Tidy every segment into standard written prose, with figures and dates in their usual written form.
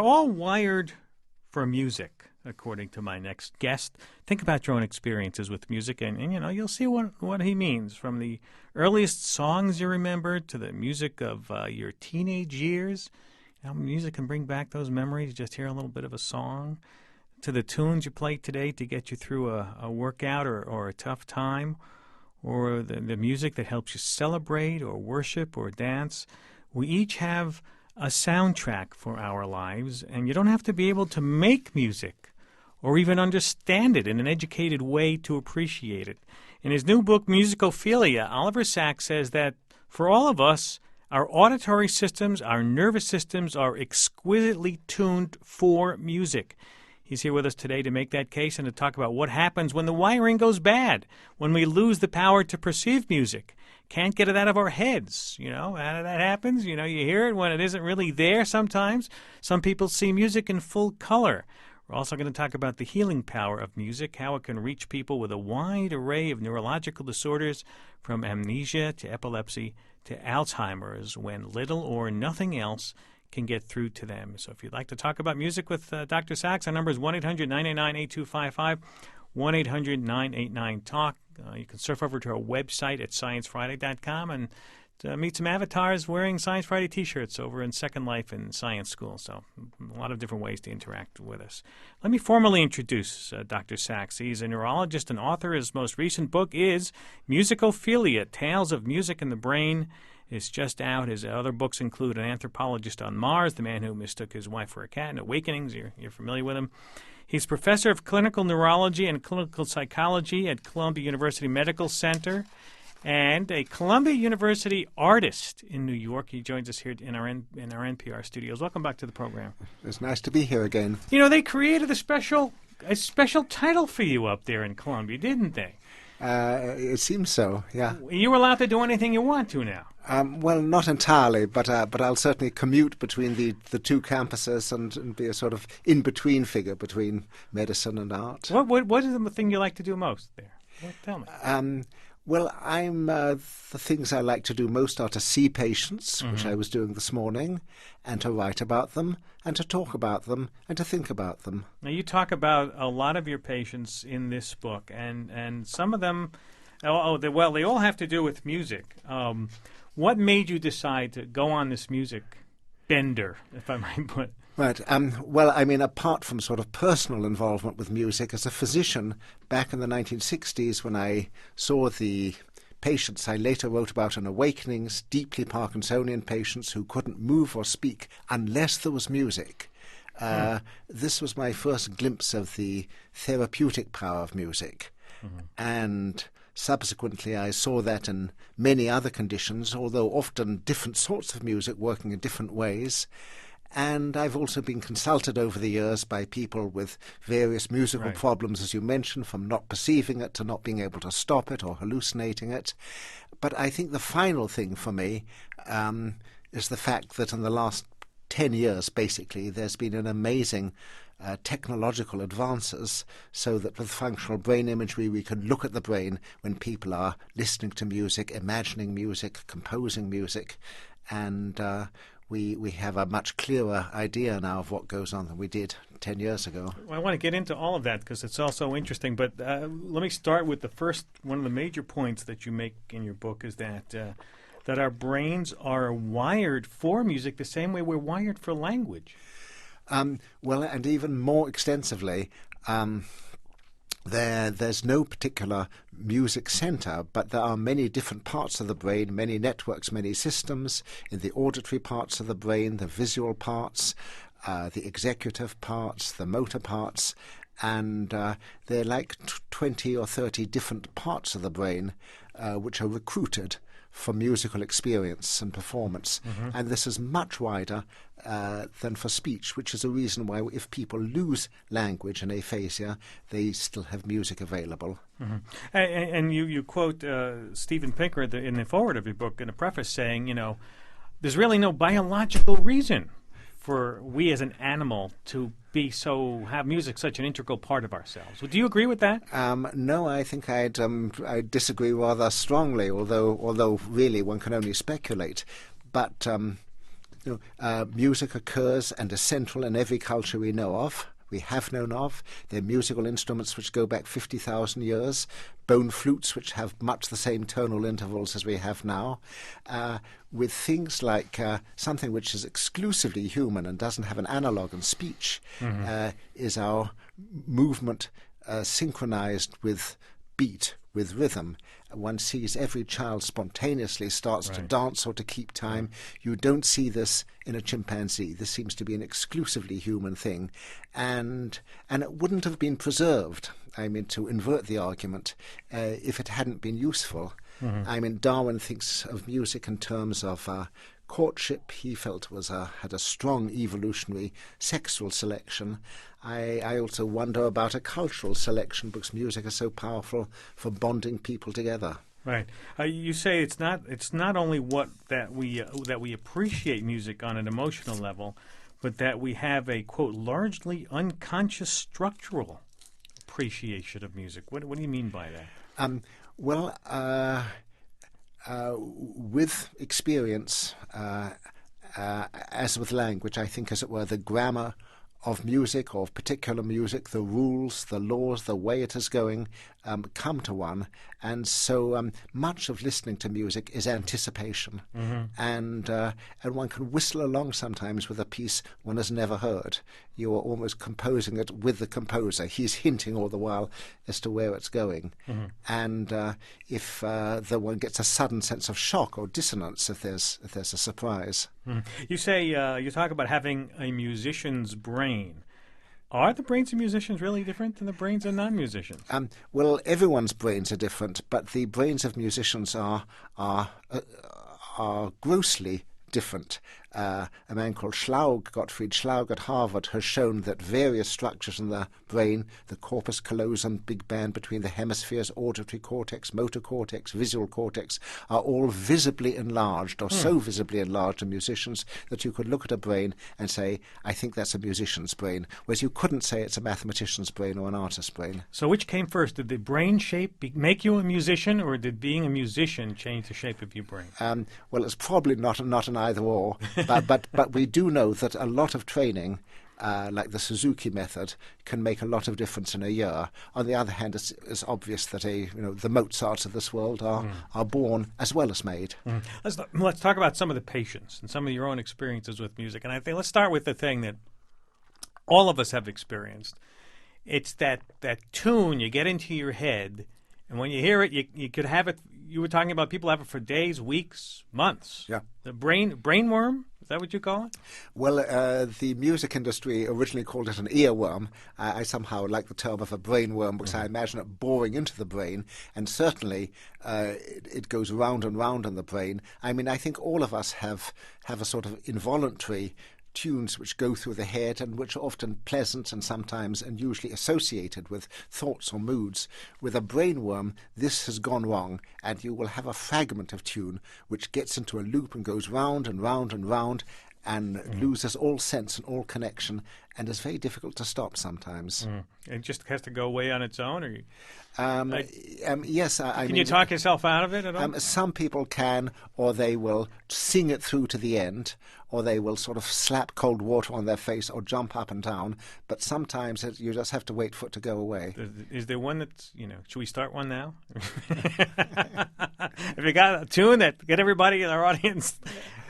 We're all wired for music, according to my next guest. Think about your own experiences with music, and you'll see what he means, from the earliest songs you remember to the music of your teenage years. Music can bring back those memories. Just hear a little bit of a song, to the tunes you play today to get you through a workout or a tough time, or the music that helps you celebrate or worship or dance. We each have a soundtrack for our lives, and you don't have to be able to make music or even understand it in an educated way to appreciate it. In his new book, Musicophilia, Oliver Sacks says that for all of us, our auditory systems, our nervous systems are exquisitely tuned for music. He's here with us today to make that case and to talk about what happens when the wiring goes bad, when we lose the power to perceive music. Can't get it out of our heads. How that happens. You hear it when it isn't really there sometimes. Some people see music in full color. We're also going to talk about the healing power of music, how it can reach people with a wide array of neurological disorders, from amnesia to epilepsy to Alzheimer's, when little or nothing else can get through to them. So if you'd like to talk about music with Dr. Sacks, our number is 1-800-989-8255, 1-800-989-TALK. You can surf over to our website at sciencefriday.com and meet some avatars wearing Science Friday T-shirts over in Second Life in Science School. So a lot of different ways to interact with us. Let me formally introduce Dr. Sacks. He's a neurologist and author. His most recent book is Musicophilia, Tales of Music in the Brain. It's just out. His other books include An Anthropologist on Mars, The Man Who Mistook His Wife for a Cat, and Awakenings. You're familiar with him. He's professor of clinical neurology and clinical psychology at Columbia University Medical Center and a Columbia University artist in New York. He joins us here in our NPR studios. Welcome back to the program. It's nice to be here again. They created a special title for you up there in Columbia, didn't they? It seems so, yeah. You're allowed to do anything you want to now. Well, not entirely, but I'll certainly commute between the two campuses and be a sort of in-between figure between medicine and art. What is the thing you like to do most there? Tell me. Well, the things I like to do most are to see patients, which I was doing this morning, and to write about them, and to talk about them, and to think about them. Now, you talk about a lot of your patients in this book, and some of them, they all have to do with music. What made you decide to go on this music bender, if I might put? Right. Well, I mean, apart from sort of personal involvement with music, as a physician back in the 1960s, when I saw the patients I later wrote about in Awakenings, deeply Parkinsonian patients who couldn't move or speak unless there was music, this was my first glimpse of the therapeutic power of music. And subsequently, I saw that in many other conditions, although often different sorts of music working in different ways. And I've also been consulted over the years by people with various musical problems, as you mentioned, from not perceiving it to not being able to stop it or hallucinating it. But I think the final thing for me is the fact that in the last 10 years, basically, there's been an amazing technological advances, so that with functional brain imagery we can look at the brain when people are listening to music, imagining music, composing music, and we have a much clearer idea now of what goes on than we did 10 years ago. Well, I want to get into all of that because it's all so interesting, but let me start with the first one of the major points that you make in your book is that our brains are wired for music the same way we're wired for language. Well, and even more extensively, there's no particular music center, but there are many different parts of the brain, many networks, many systems in the auditory parts of the brain, the visual parts, the executive parts, the motor parts, and they're like 20 or 30 different parts of the brain which are recruited for musical experience and performance. And this is much wider than for speech, which is a reason why if people lose language and aphasia, they still have music available. And you quote Steven Pinker in the foreword of your book in a preface saying, there's really no biological reason for we as an animal to have music such an integral part of ourselves. Do you agree with that? No, I think I'd disagree rather strongly, although really one can only speculate. But Music occurs and is central in every culture we know of. We have known of. They're musical instruments which go back 50,000 years, bone flutes which have much the same tonal intervals as we have now, with things like something which is exclusively human and doesn't have an analogue in speech, is our movement synchronized with beat, with rhythm. One sees every child spontaneously starts to dance or to keep time. You don't see this in a chimpanzee. This seems to be an exclusively human thing. And it wouldn't have been preserved, I mean, to invert the argument, if it hadn't been useful. I mean, Darwin thinks of music in terms of courtship. He felt had a strong evolutionary sexual selection. I also wonder about a cultural selection, because music is so powerful for bonding people together. Right. You say it's not only that we appreciate music on an emotional level, but that we have a, quote, largely unconscious structural appreciation of music. What do you mean by that? With experience, as with language, I think, as it were, the grammar of music, or of particular music, the rules, the laws, the way it is going, come to one. And so much of listening to music is anticipation. And one can whistle along sometimes with a piece one has never heard. You are almost composing it with the composer. He's hinting all the while as to where it's going. And if the one gets a sudden sense of shock or dissonance, if there's a surprise. You say, you talk about having a musician's brain. Are the brains of musicians really different than the brains of non-musicians? Well, everyone's brains are different, but the brains of musicians are grossly different. A man called Gottfried Schlaug at Harvard, has shown that various structures in the brain, the corpus callosum, big band between the hemispheres, auditory cortex, motor cortex, visual cortex, are all visibly enlarged, or so visibly enlarged in musicians that you could look at a brain and say, I think that's a musician's brain, whereas you couldn't say it's a mathematician's brain or an artist's brain. So which came first? Did the brain shape make you a musician, or did being a musician change the shape of your brain? Well, it's probably not an either or. But we do know that a lot of training, like the Suzuki method, can make a lot of difference in a year. On the other hand, it's obvious that the Mozarts of this world are born as well as made. Let's talk about some of the patients and some of your own experiences with music. And I think let's start with the thing that all of us have experienced. It's that tune you get into your head, and when you hear it, you could have it. You were talking about people have it for days, weeks, months. Yeah. The brainworm? Is that what you call it? Well, the music industry originally called it an earworm. I somehow like the term of a brainworm, because I imagine it boring into the brain, and certainly it goes round and round in the brain. I mean, I think all of us have a sort of involuntary tunes which go through the head, and which are often pleasant and sometimes and usually associated with thoughts or moods. With a brainworm, this has gone wrong, and you will have a fragment of tune which gets into a loop and goes round and round and round, and loses all sense and all connection, and is very difficult to stop sometimes. It just has to go away on its own, or yes. Can you talk yourself out of it at all? Some people can, or they will sing it through to the end, or they will sort of slap cold water on their face or jump up and down. But sometimes you just have to wait for it to go away. Is there one that's, should we start one now? Have you got a tune that get everybody in our audience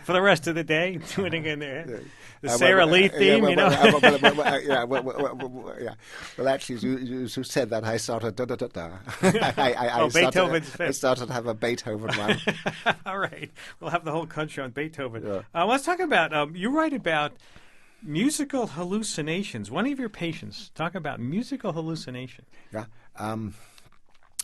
for the rest of the day tuning in there? The Sarah Lee theme, yeah. Well, actually, you said that, I started da-da-da-da. Beethoven's Fifth. I started to have a Beethoven one. All right. We'll have the whole country on Beethoven. Yeah. Let's talk about, you write about musical hallucinations. One of your patients talk about musical hallucination. Yeah.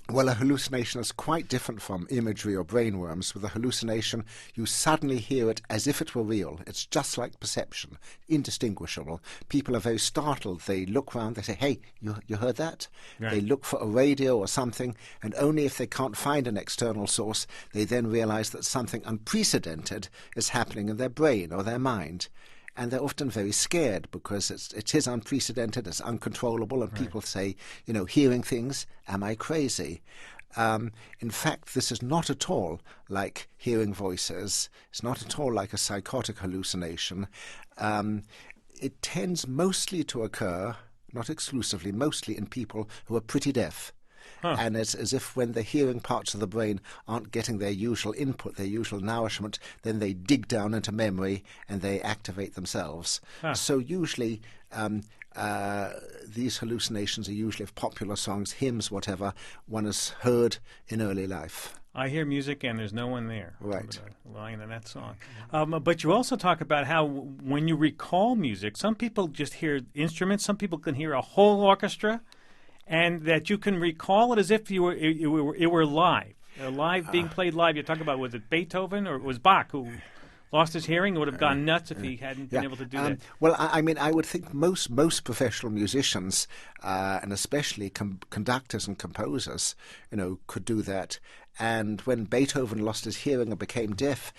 Well, a hallucination is quite different from imagery or brainworms. With a hallucination, you suddenly hear it as if it were real. It's just like perception, indistinguishable. People are very startled. They look around, they say, hey, you heard that? Right. They look for a radio or something, and only if they can't find an external source, they then realize that something unprecedented is happening in their brain or their mind. And they're often very scared, because it is unprecedented, it's uncontrollable, and people say, hearing things, am I crazy? In fact, this is not at all like hearing voices. It's not at all like a psychotic hallucination. It tends mostly to occur, not exclusively, mostly in people who are pretty deaf. Huh. And it's as if when the hearing parts of the brain aren't getting their usual input, their usual nourishment, then they dig down into memory and they activate themselves. Huh. So usually these hallucinations are usually of popular songs, hymns, whatever one has heard in early life. I hear music and there's no one there. Right. A line in that song. But you also talk about how when you recall music, some people just hear instruments, some people can hear a whole orchestra, and that you can recall it as if it were live, being played live. You talk about, was it Beethoven or it was Bach who lost his hearing? It would have gone nuts if he hadn't been able to do that. Well, I mean, I would think most professional musicians, and especially conductors and composers, could do that. And when Beethoven lost his hearing and became deaf,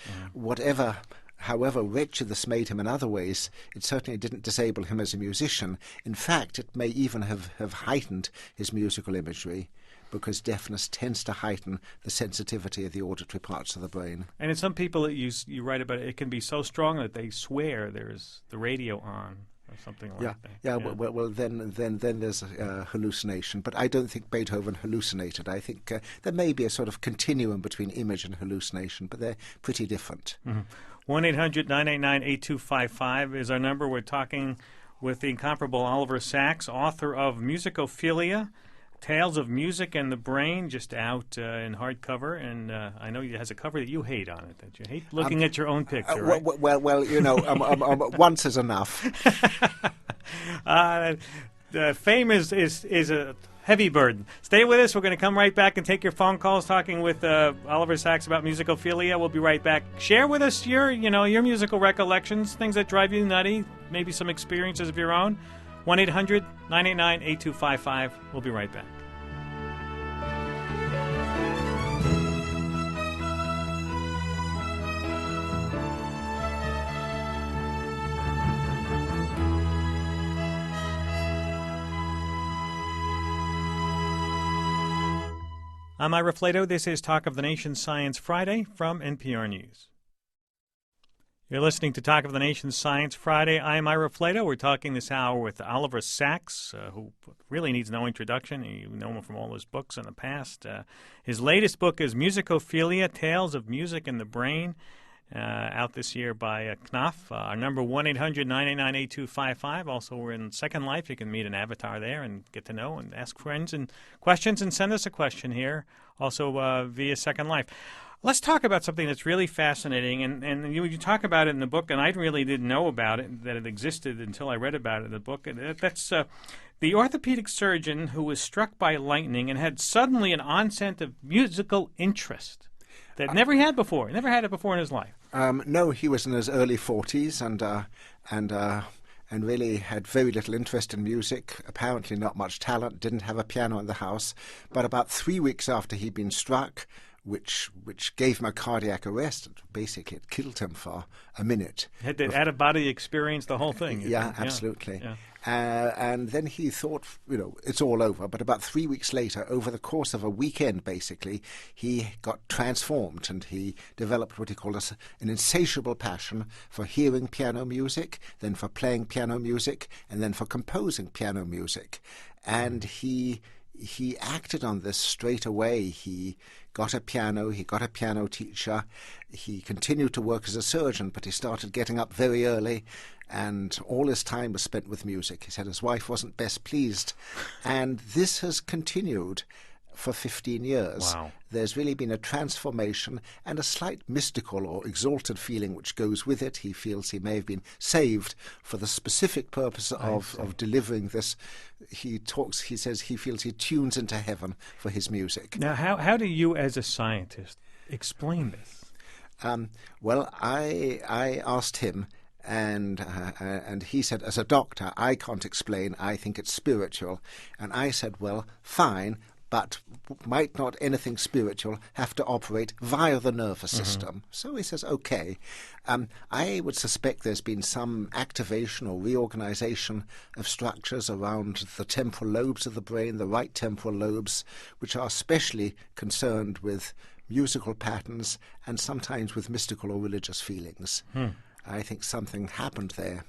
however wretched this made him in other ways, it certainly didn't disable him as a musician. In fact, it may even have heightened his musical imagery, because deafness tends to heighten the sensitivity of the auditory parts of the brain. And in some people that you write about it can be so strong that they swear there's the radio on or something like that. Yeah. Well, then there's a hallucination. But I don't think Beethoven hallucinated. I think there may be a sort of continuum between image and hallucination, but they're pretty different. 1-800-989-8255 is our number. We're talking with the incomparable Oliver Sacks, author of Musicophilia, Tales of Music and the Brain, just out in hardcover. And I know it has a cover that you hate on it, that you hate looking at your own picture, right? Well, once is enough. The fame is a heavy burden. Stay with us. We're going to come right back and take your phone calls, talking with Oliver Sacks about Musicophilia. We'll be right back. Share with us your musical recollections, things that drive you nutty, maybe some experiences of your own. 1-800-989-8255. We'll be right back. I'm Ira Flato. This is Talk of the Nation Science Friday from NPR News. You're listening to Talk of the Nation Science Friday. I'm Ira Flato. We're talking this hour with Oliver Sacks, who really needs no introduction. You know him from all his books in the past. His latest book is Musicophilia, Tales of Music and the Brain, out this year by Knopf. Our number 1-800-989-8255. Also, we're in Second Life. You can meet an avatar there and get to know and ask friends and questions and send us a question here, also via Second Life. Let's talk about something that's really fascinating, and you talk about it in the book, and I really didn't know about it, that it existed until I read about it in the book. That's the orthopedic surgeon who was struck by lightning and had suddenly an onset of musical interest that never had before. Never had it before in his life. No, he was in his early 40s and really had very little interest in music, apparently not much talent, didn't have a piano in the house. But about 3 weeks after he'd been struck, which gave him a cardiac arrest. Basically, it killed him for a minute. Had the out-of-body experience, the whole thing. Yeah, absolutely. Yeah. And then he thought, it's all over. But about 3 weeks later, over the course of a weekend, basically, he got transformed and he developed what he called an insatiable passion for hearing piano music, then for playing piano music, and then for composing piano music. And he acted on this straight away. He got a piano, he got a piano teacher, he continued to work as a surgeon, but he started getting up very early, and all his time was spent with music. He said his wife wasn't best pleased, and this has continued for 15 years. Wow. There's really been a transformation and a slight mystical or exalted feeling which goes with it. He feels he may have been saved for the specific purpose of delivering this. He says he feels he tunes into heaven for his music. Now, how do you as a scientist explain this? Well, I asked him, and he said, as a doctor, I can't explain. I think it's spiritual. And I said, well, fine, but might not anything spiritual have to operate via the nervous system? So he says, okay. I would suspect there's been some activation or reorganization of structures around the temporal lobes of the brain, the right temporal lobes, which are especially concerned with musical patterns and sometimes with mystical or religious feelings. I think something happened there.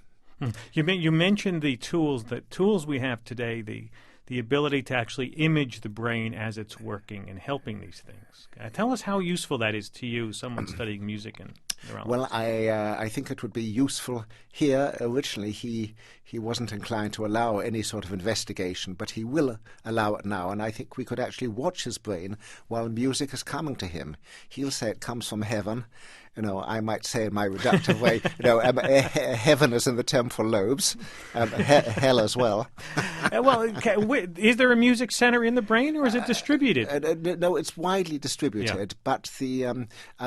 You mentioned the tools we have today, the ability to actually image the brain as it's working and helping these things. Tell us how useful that is to you, someone studying music and neurology. Well, I think it would be useful here. Originally, he wasn't inclined to allow any sort of investigation, but he will allow it now. And I think we could actually watch his brain while music is coming to him. He'll say it comes from heaven. I might say in my reductive way, heaven is in the temporal lobes, hell as well. Well, is there a music center in the brain, or is it distributed? No, it's widely distributed, but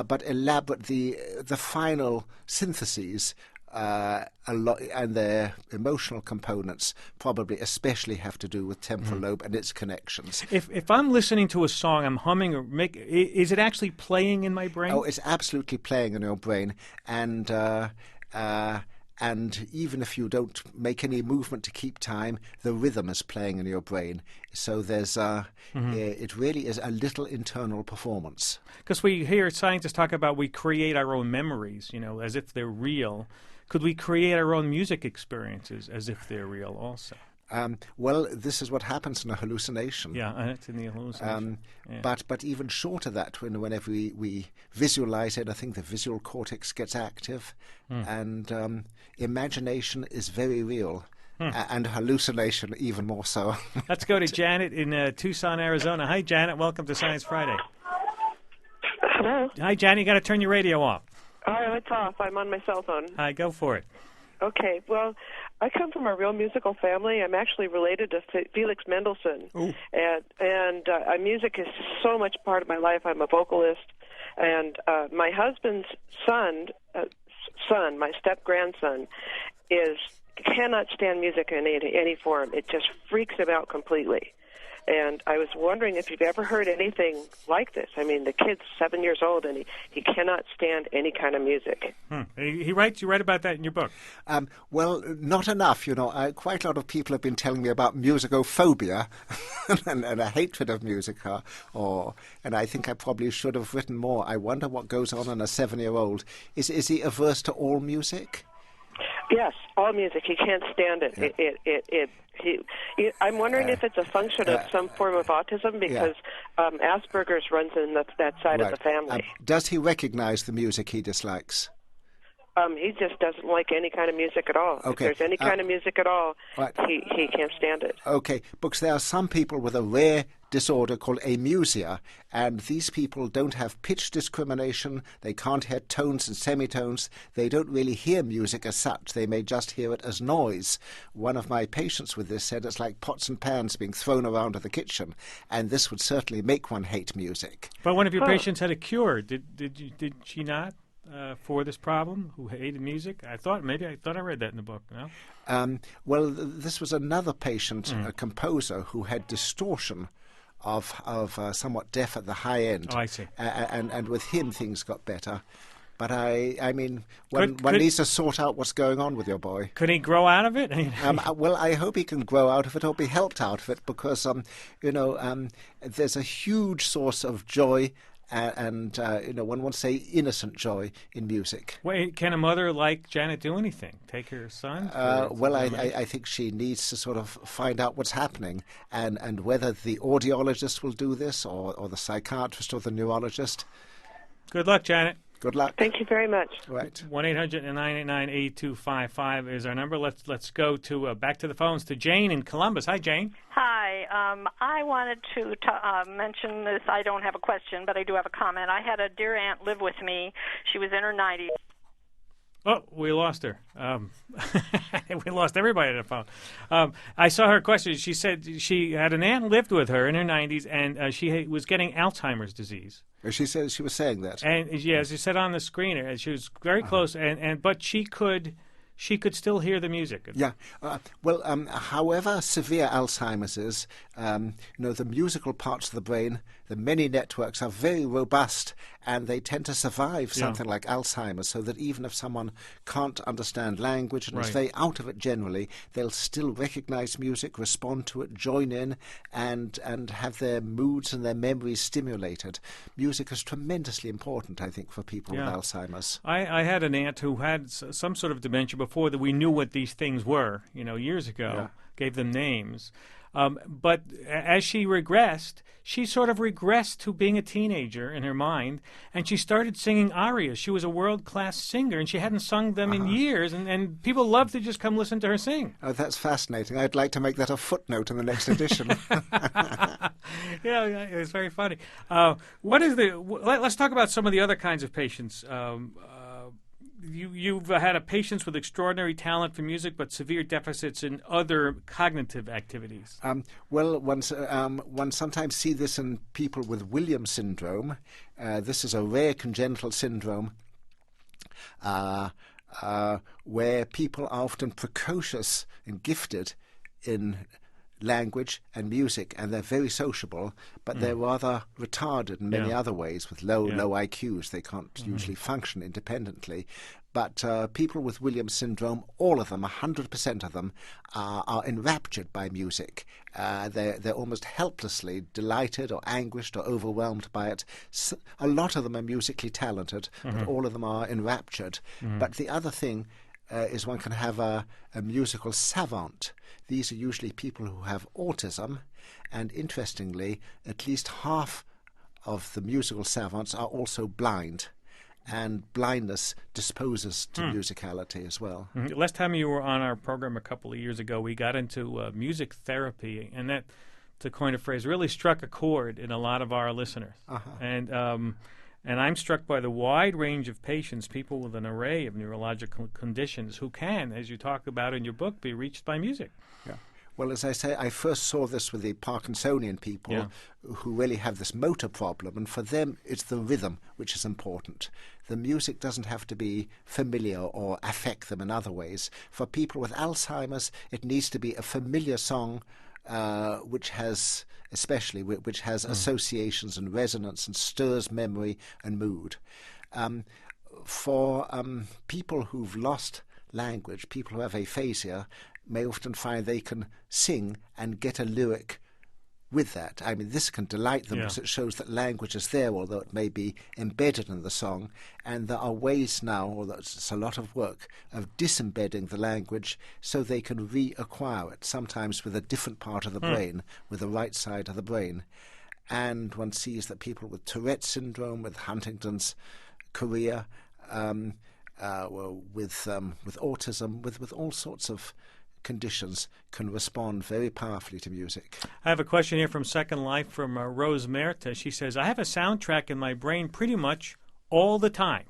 but elaborate the final syntheses. And their emotional components probably especially have to do with temporal lobe and its connections. If I'm listening to a song, I'm humming or is it actually playing in my brain? Oh, it's absolutely playing in your brain, and even if you don't make any movement to keep time, the rhythm is playing in your brain. So there's it really is a little internal performance. Because we hear scientists talk about we create our own memories, as if they're real. Could we create our own music experiences as if they're real also? Well, this is what happens in a hallucination. Yeah, it's in the hallucination. But even short of that, whenever we visualize anything, the visual cortex gets active, and imagination is very real, and hallucination even more so. Let's go to Janet in Tucson, Arizona. Hi, Janet. Welcome to Science Friday. Hello. Hi, Janet. You got to turn your radio off. Oh, it's off. I'm on my cell phone. Hi, go for it. Okay. Well, I come from a real musical family. I'm actually related to Felix Mendelssohn. Ooh. And music is so much part of my life. I'm a vocalist. And my husband's son, my step-grandson, cannot stand music in any form. It just freaks him out completely. And I was wondering if you've ever heard anything like this. I mean, the kid's 7 years old, and he cannot stand any kind of music. You write about that in your book. Well, not enough. Quite a lot of people have been telling me about musicophobia and a hatred of music. And I think I probably should have written more. I wonder what goes on in a 7-year-old. Is he averse to all music? Yes, all music. He can't stand it. I'm wondering if it's a function of some form of autism, because Asperger's runs in that side of the family. Does he recognize the music he dislikes? He just doesn't like any kind of music at all. Okay. If there's any kind of music at all, he can't stand it. Okay, because there are some people with a rare disorder called amusia, and these people don't have pitch discrimination, they can't hear tones and semitones, they don't really hear music as such, they may just hear it as noise. One of my patients with this said it's like pots and pans being thrown around in the kitchen, and this would certainly make one hate music. But one of your patients had a cure. Did she not? For this problem, who hated music? I thought I read that in the book. No. Well, this was another patient, a composer, who had distortion of somewhat deaf at the high end. Oh, I see. And with him, things got better. But I mean, one needs to sort out what's going on with your boy. Could he grow out of it? Well, I hope he can grow out of it or be helped out of it, because there's a huge source of joy. And one wants to say innocent joy in music. Wait, can a mother like Janet do anything? Take her son? Well, I think she needs to sort of find out what's happening, and whether the audiologist will do this, or the psychiatrist or the neurologist. Good luck, Janet. Good luck. Thank you very much. Right. 1-800-989-8255 is our number. Let's go to back to the phones to Jane in Columbus. Hi, Jane. Hi. I wanted to mention this. I don't have a question, but I do have a comment. I had a dear aunt live with me. She was in her 90s. Oh, we lost her. We lost everybody on the phone. I saw her question. She said she had an aunt lived with her in her 90s, and she was getting Alzheimer's disease. She said she was saying that. And as you said on the screen, she was very close, but she could she could still hear the music. Yeah. However severe Alzheimer's is, the musical parts of the brain, the many networks are very robust, and they tend to survive something like Alzheimer's, so that even if someone can't understand language and is very out of it generally, they'll still recognize music, respond to it, join in, and have their moods and their memories stimulated. Music is tremendously important, I think, for people with Alzheimer's. I had an aunt who had some sort of dementia before that we knew what these things were, years ago, gave them names. But as she regressed, she sort of regressed to being a teenager in her mind, and she started singing arias. She was a world-class singer, and she hadn't sung them in years, and people loved to just come listen to her sing. Oh, that's fascinating. I'd like to make that a footnote in the next edition. Yeah, it was very funny. Let's talk about some of the other kinds of patients. You've had a patients with extraordinary talent for music, but severe deficits in other cognitive activities. One sometimes see this in people with Williams syndrome. This is a rare congenital syndrome where people are often precocious and gifted in language and music, and they're very sociable, but they're rather retarded in many other ways with low IQs. They can't usually function independently. But people with Williams syndrome, all of them, 100% of them, are enraptured by music. They're almost helplessly delighted or anguished or overwhelmed by it. A lot of them are musically talented, but all of them are enraptured. But the other thing is one can have a musical savant. These are usually people who have autism, and interestingly, at least half of the musical savants are also blind, and blindness disposes to musicality as well. Last time you were on our program a couple of years ago, we got into music therapy, and that, to coin a phrase, really struck a chord in a lot of our listeners. And I'm struck by the wide range of patients, people with an array of neurological conditions who can, as you talk about in your book, be reached by music. Yeah. Well, as I say, I first saw this with the Parkinsonian people who really have this motor problem, and for them it's the rhythm which is important. The music doesn't have to be familiar or affect them in other ways. For people with Alzheimer's, it needs to be a familiar song which has associations and resonance and stirs memory and mood. For people who've lost language, people who have aphasia, may often find they can sing and get a lyric with that. I mean, this can delight them because it shows that language is there, although it may be embedded in the song. And there are ways now, although it's a lot of work, of disembedding the language so they can reacquire it, sometimes with a different part of the brain, with the right side of the brain. And one sees that people with Tourette syndrome, with Huntington's chorea, with autism, with all sorts of conditions, can respond very powerfully to music. I have a question here from Second Life from Rose Merta. She says, I have a soundtrack in my brain pretty much all the time,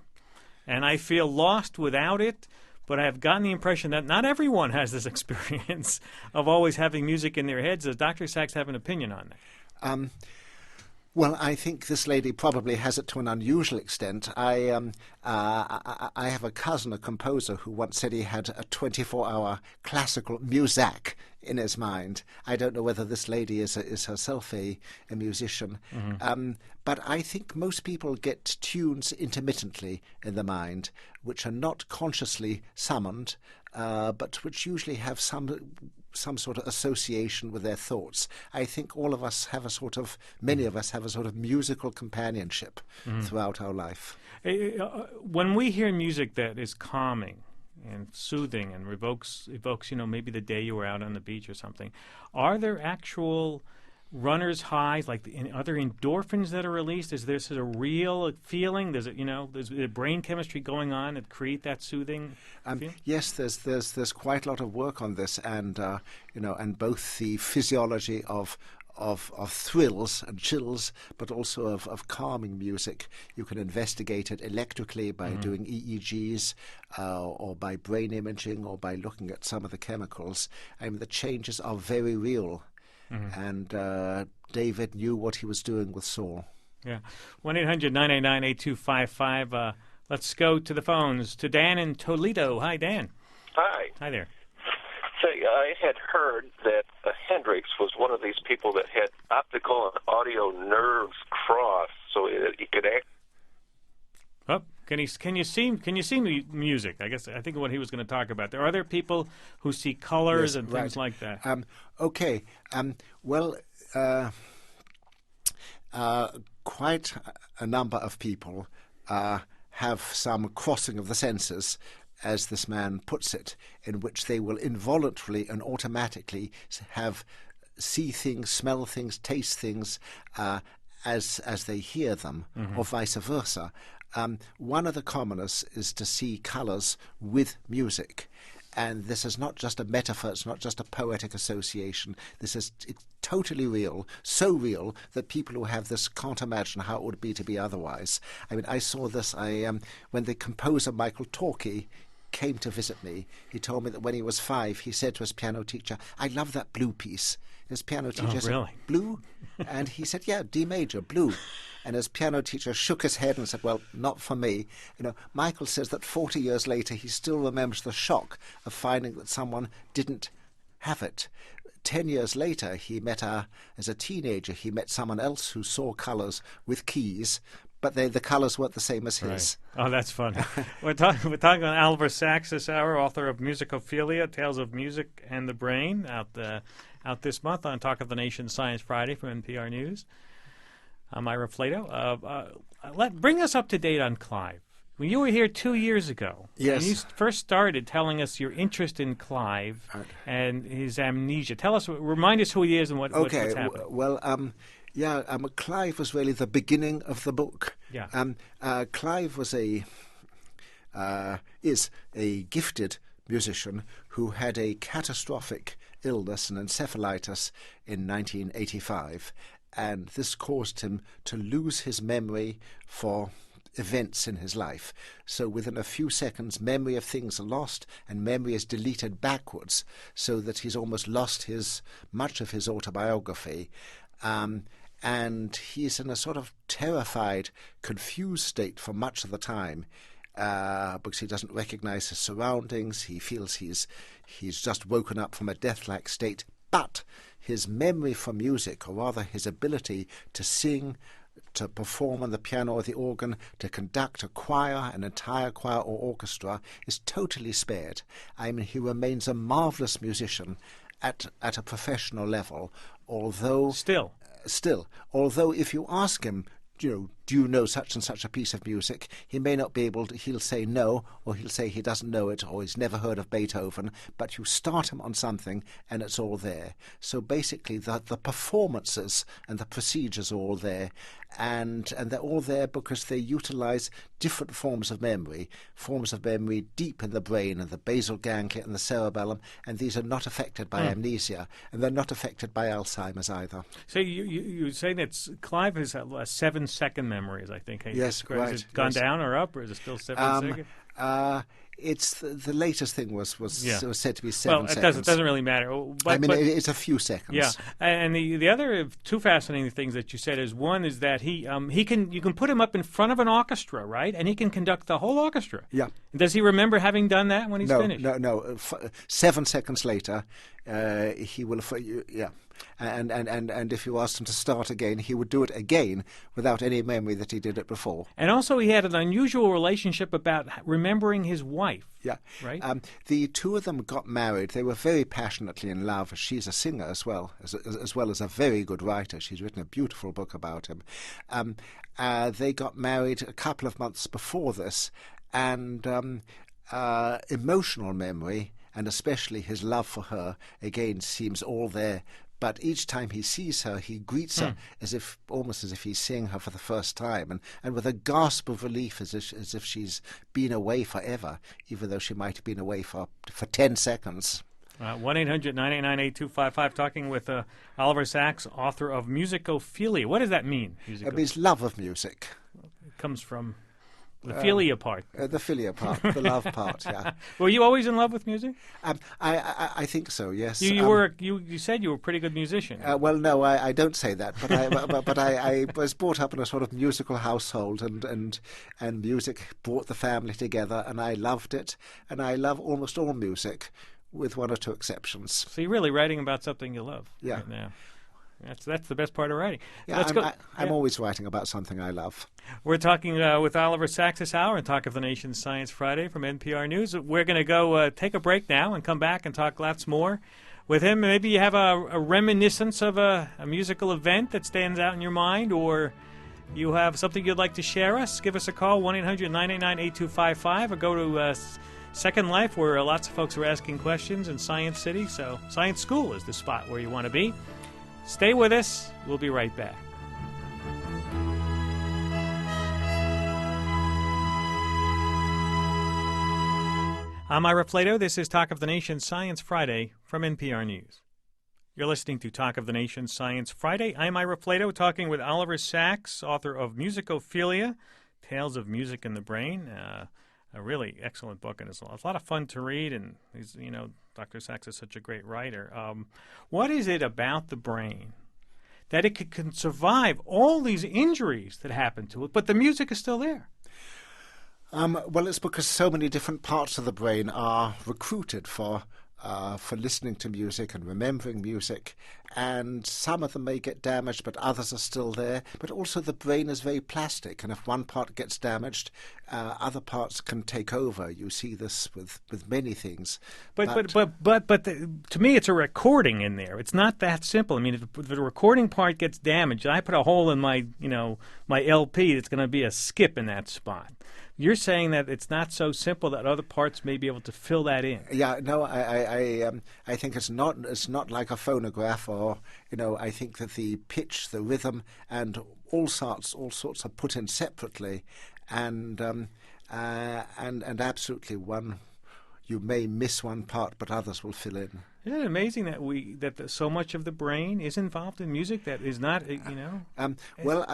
and I feel lost without it, but I have gotten the impression that not everyone has this experience of always having music in their heads. Does Dr. Sachs have an opinion on that? Well, I think this lady probably has it to an unusual extent. I have a cousin, a composer, who once said he had a 24-hour classical muzak in his mind. I don't know whether this lady is herself a musician. But I think most people get tunes intermittently in the mind, which are not consciously summoned, but which usually have some sort of association with their thoughts. I think many of us have a sort of musical companionship throughout our life. When we hear music that is calming and soothing and evokes, maybe the day you were out on the beach or something, are there actual runner's highs, like other endorphins that are released? Is this a real feeling? There's brain chemistry going on that create that soothing feeling? Yes, there's quite a lot of work on this, and and both the physiology of thrills and chills, but also of calming music. You can investigate it electrically by doing EEGs or by brain imaging or by looking at some of the chemicals. I mean, the changes are very real. And David knew what he was doing with Saul. Yeah. 1-800-989-8255. Let's go to the phones. To Dan in Toledo. Hi, Dan. Hi. Hi there. Say, I had heard that Hendrix was one of these people that had optical and audio nerves crossed, so he could act. Oh, can you see music? I think what he was going to talk about. There are there people who see colors Yes, and things like that. Okay. Well, quite a number of people have some crossing of the senses, as this man puts it, in which they will involuntarily and automatically see things, smell things, taste things as they hear them, or vice versa. One of the commonest is to see colours with music. And this is not just a metaphor, it's not just a poetic association. It's totally real, so real that people who have this can't imagine how it would be to be otherwise. I mean, I saw this when the composer Michael Torquay came to visit me. He told me that when he was 5, he said to his piano teacher, "I love that blue piece." His piano teacher said, really? "Blue?" And he said, "Yeah, D major, blue." And his piano teacher shook his head and said, "Well, not for me." Michael says that 40 years later he still remembers the shock of finding that someone didn't have it. 10 years later, as a teenager, he met someone else who saw colours with keys, but the colours weren't the same as his. Right. Oh, that's funny. We're talking with Oliver Sacks this hour, author of Musicophilia, Tales of Music and the Brain, out this month on Talk of the Nation Science Friday from NPR News. I'm Ira Flato. Bring us up to date on Clive. When you were here 2 years ago, yes, and you first started telling us your interest in Clive and his amnesia. Remind us who he is and what's happening. Well, Clive was really the beginning of the book. Yeah. Clive is a gifted musician who had a catastrophic illness, an encephalitis, in 1985, and this caused him to lose his memory for events in his life. So within a few seconds, memory of things are lost and memory is deleted backwards, so that he's almost lost much of his autobiography. And he's in a sort of terrified, confused state for much of the time, because he doesn't recognize his surroundings. He feels he's just woken up from a death-like state. But his memory for music, or rather his ability to sing, to perform on the piano or the organ, to conduct a choir, an entire choir or orchestra, is totally spared. I mean, he remains a marvelous musician at a professional level, although although if you ask him, do you know such and such a piece of music, he may not be able to. He'll say no, or he'll say he doesn't know it, or he's never heard of Beethoven. But you start him on something and it's all there. So basically the performances and the procedures are all there, and they're all there because they utilize different forms of memory deep in the brain, and the basal ganglia and the cerebellum, and these are not affected by amnesia, and they're not affected by Alzheimer's either. So you say that Clive has a 7-second memory, as I think. Yes, right. Has it gone down or up, or is it still 7 seconds? It's the latest thing was said to be 7 seconds. Well, it doesn't really matter. But it's a few seconds. Yeah, and the other two fascinating things that you said is, one is that you can put him up in front of an orchestra, right, and he can conduct the whole orchestra. Yeah. Does he remember having done that when he's finished? No. 7 seconds later, he will. Yeah. And if you asked him to start again, he would do it again without any memory that he did it before. And also he had an unusual relationship about remembering his wife. Yeah. Right? The two of them got married. They were very passionately in love. She's a singer as well as a very good writer. She's written a beautiful book about him. They got married a couple of months before this, and emotional memory, and especially his love for her, again seems all there. But each time he sees her, he greets her almost as if he's seeing her for the first time, and with a gasp of relief, as if she's been away forever, even though she might have been away for 10 seconds. 1-800-989-8255, talking with Oliver Sacks, author of Musicophilia. What does that mean? It means love of music. It comes from the philia part. The philia part, the love part, yeah. Were you always in love with music? I think so, yes. You said you were a pretty good musician. Well, no, I don't say that, but I was brought up in a sort of musical household, and music brought the family together, and I loved it, and I love almost all music. with one or two exceptions. So you're really writing about something you love Yeah. right now. That's the best part of writing. Yeah, I'm Yeah. always writing about something I love. We're talking with Oliver Sacks this hour and Talk of the Nation Science Friday from NPR News. We're going to go take a break now and come back and talk lots more with him. Maybe you have a reminiscence of a musical event that stands out in your mind, or you have something you'd like to share us. Give us a call, 1-800-989-8255, or go to Second Life, where lots of folks are asking questions in Science City. So Science School is the spot where you want to be. Stay with us. We'll be right back. I'm Ira Flato. This is Talk of the Nation Science Friday from NPR News. You're listening to Talk of the Nation Science Friday. I'm Ira Flato, talking with Oliver Sacks, author of Musicophilia, Tales of Music in the Brain. A really excellent book, and it's a lot of fun to read, and he's, Dr. Sacks is such a great writer. What is it about the brain that it can survive all these injuries that happen to it, but the music is still there? Well, it's because so many different parts of the brain are recruited for listening to music and remembering music, and some of them may get damaged, but others are still there. But also the brain is very plastic, and if one part gets damaged, other parts can take over. You see this with many things. But to me, it's a recording in there. It's not that simple. I mean, if the recording part gets damaged, I put a hole in my my LP, it's going to be a skip in that spot. You're saying that it's not so simple that other parts may be able to fill that in. Yeah, no, I think it's not like a phonograph, or I think that the pitch, the rhythm, and all sorts are put in separately, and absolutely you may miss one part, but others will fill in. Isn't it amazing that so much of the brain is involved in music that is not, Well,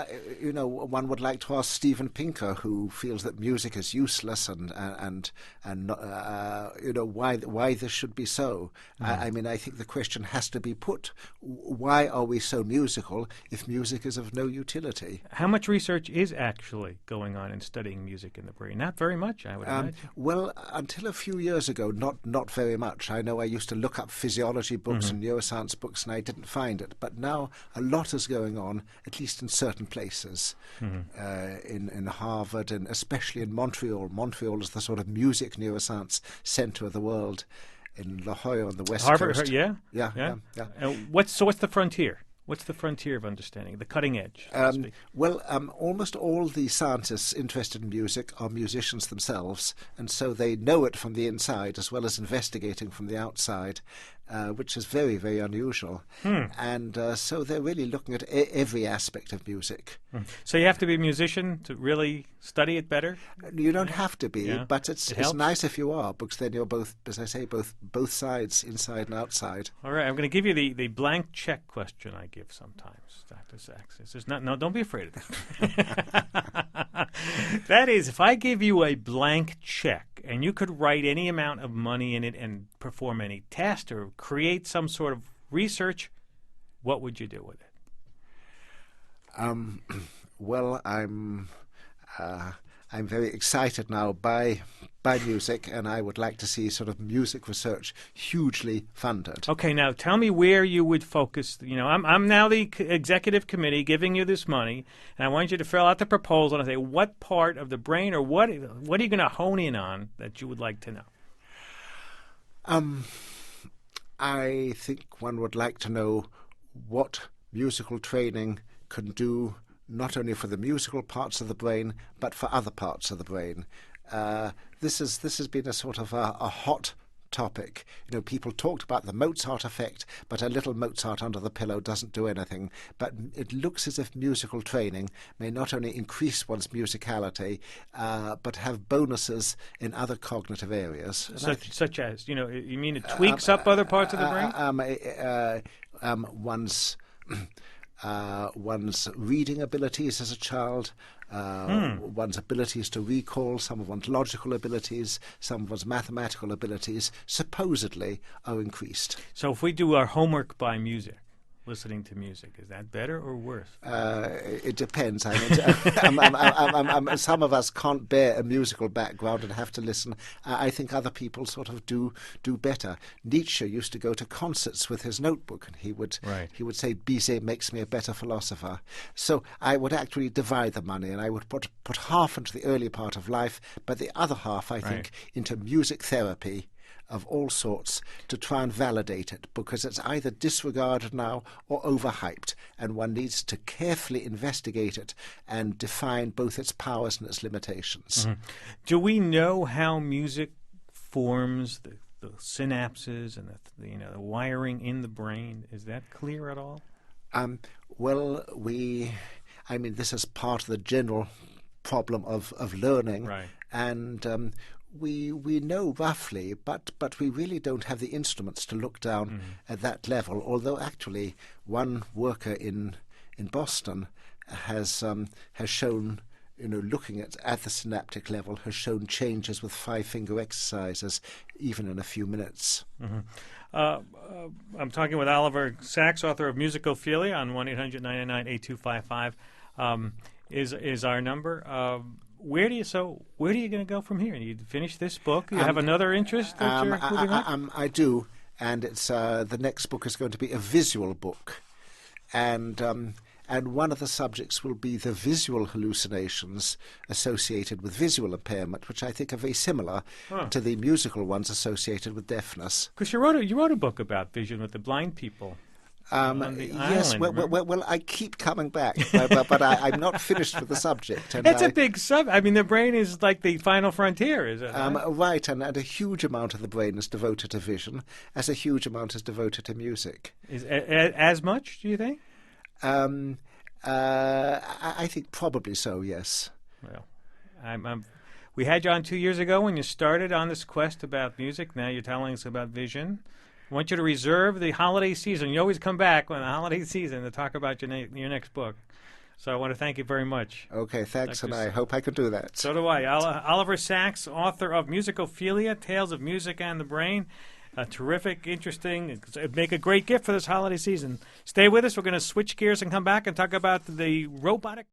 one would like to ask Steven Pinker, who feels that music is useless, and why this should be so. I mean, I think the question has to be put: why are we so musical if music is of no utility? How much research is actually going on in studying music in the brain? Not very much, I would imagine. Well, until a few years ago, not very much. I know I used to look up physiology books and neuroscience books, and I didn't find it. But now a lot is going on, at least in certain places, in Harvard, and especially in Montreal. Montreal is the sort of music neuroscience center of the world. In La Jolla on the west coast. Yeah. Yeah. What's the frontier? What's the frontier of understanding, the cutting edge? So to speak? Well, almost all the scientists interested in music are musicians themselves, and so they know it from the inside as well as investigating from the outside, which is very, very unusual. And so they're really looking at every aspect of music. So you have to be a musician to really study it better? You don't have to be, but it's helps. nice if you are, because then you're both, as I say, both sides, inside and outside. All right, I'm going to give you the blank check question I give sometimes, Dr. Sacks. Don't be afraid of that. That is, if I give you a blank check and you could write any amount of money in it and perform any test or create some sort of research, what would you do with it? Well, I'm very excited now by music, and I would like to see sort of music research hugely funded. Okay, now tell me where you would focus. I'm now the executive committee giving you this money, and I want you to fill out the proposal and say what part of the brain or what are you going to hone in on that you would like to know? I think one would like to know what musical training can do, not only for the musical parts of the brain, but for other parts of the brain. This has been a sort of a hot topic. People talked about the Mozart effect, but a little Mozart under the pillow doesn't do anything. But it looks as if musical training may not only increase one's musicality, but have bonuses in other cognitive areas. Such as, you mean it tweaks up other parts of the brain? One's reading abilities as a child, one's abilities to recall, some of one's logical abilities, some of one's mathematical abilities, supposedly are increased. So if we do our homework by music, listening to music? Is that better or worse? It depends. I mean, some of us can't bear a musical background and have to listen. I think other people sort of do better. Nietzsche used to go to concerts with his notebook, and he would say, "Bizet makes me a better philosopher." So I would actually divide the money, and I would put half into the early part of life, but the other half, I think, into music therapy of all sorts to try and validate it, because it's either disregarded now or overhyped, and one needs to carefully investigate it and define both its powers and its limitations. Mm-hmm. Do we know how music forms the synapses and the wiring in the brain? Is that clear at all? Well, this is part of the general problem of learning, and we know roughly, but we really don't have the instruments to look down at that level. Although actually, one worker in Boston has shown, looking at the synaptic level, has shown changes with 5-finger exercises, even in a few minutes. Mm-hmm. I'm talking with Oliver Sacks, author of Musicophilia, on 1-800-999-8255 is our number. Where are you going to go from here? You finish this book? You have another interest that you're moving on? I do, and it's the next book is going to be a visual book, and one of the subjects will be the visual hallucinations associated with visual impairment, which I think are very similar to the musical ones associated with deafness. Because you wrote a book about vision with the blind people. Yes, well, I keep coming back, but I'm not finished with the subject. And it's a big subject. I mean, the brain is like the final frontier, is it? Right, and a huge amount of the brain is devoted to vision, as a huge amount is devoted to music. As much, do you think? I think probably so, yes. Well, we had you on 2 years ago when you started on this quest about music. Now you're telling us about vision. I want you to reserve the holiday season. You always come back when the holiday season to talk about your next book. So I want to thank you very much. Okay, thanks, and I hope I can do that. So do I. Oliver Sacks, author of Musicophilia, Tales of Music and the Brain. Terrific, interesting. Make a great gift for this holiday season. Stay with us. We're going to switch gears and come back and talk about the robotic